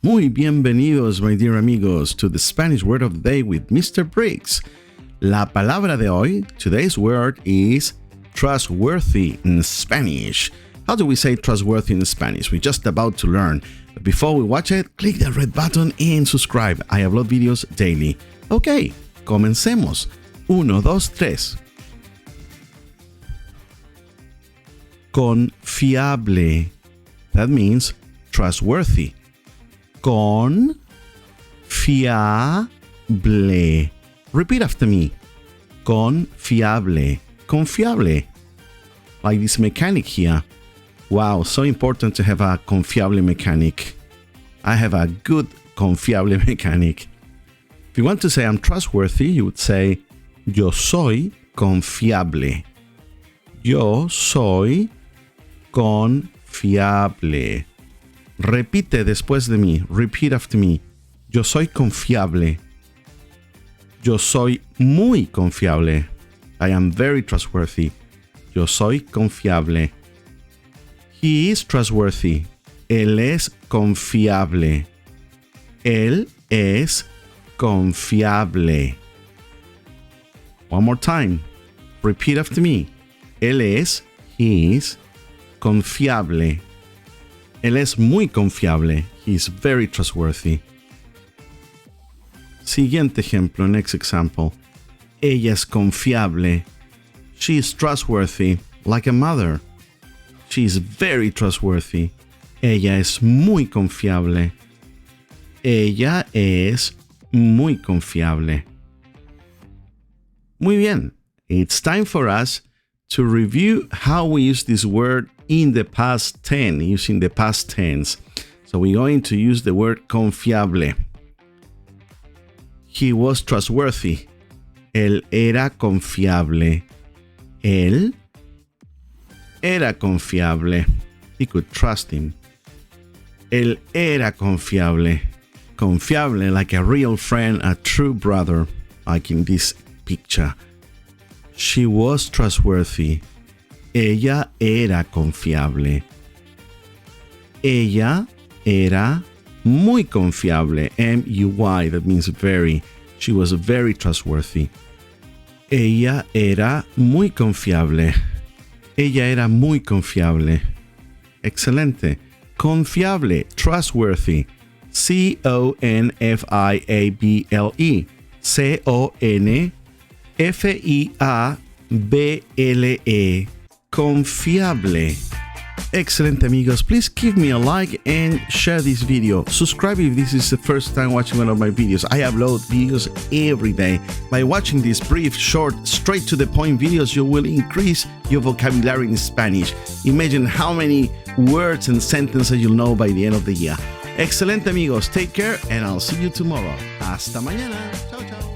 Muy bienvenidos, my dear amigos, to the Spanish word of the day with Mr. Briggs. La palabra de hoy, today's word is trustworthy in Spanish. How do we say trustworthy in Spanish? We're just about to learn. But before we watch it, click the red button and subscribe. I upload videos daily. Ok, comencemos. 1, 2, 3. Confiable. That means trustworthy. Confiable. Repeat after me. Confiable. Confiable. Like this mechanic here. Wow, so important to have a confiable mechanic. I have a good confiable mechanic. If you want to say I'm trustworthy, you would say yo soy confiable. Yo soy confiable. Repite después de mí. Repeat after me. Yo soy confiable. Yo soy muy confiable. I am very trustworthy. Yo soy confiable. He is trustworthy. Él es confiable. Él es confiable. One more time. Repeat after me. Él es, he is, confiable. Él es muy confiable. He is very trustworthy. Siguiente ejemplo, next example. Ella es confiable. She is trustworthy, like a mother. She is very trustworthy. Ella es muy confiable. Ella es muy confiable. Muy bien. It's time for us to review how we use this word in the past tense, using the past tense. So we're going to use the word confiable. He was trustworthy. Él era confiable. Él era confiable. He could trust him. Él era confiable. Confiable, like a real friend, a true brother, like in this picture. She was trustworthy. Ella era confiable. Ella era muy confiable. M-U-Y, that means very. She was very trustworthy. Ella era muy confiable. Ella era muy confiable. Excelente. Confiable, trustworthy. C-O-N-F-I-A-B-L-E. C-O-N-F-I-A-B-L-E. Confiable. Excellent, amigos. Please give me a like and share this video. Subscribe if this is the first time watching one of my videos. I upload videos every day. By watching these brief, short, straight to the point videos, you will increase your vocabulary in Spanish. Imagine how many words and sentences you'll know by the end of the year. Excellent, amigos. Take care and I'll see you tomorrow. Hasta mañana. Chao, chao.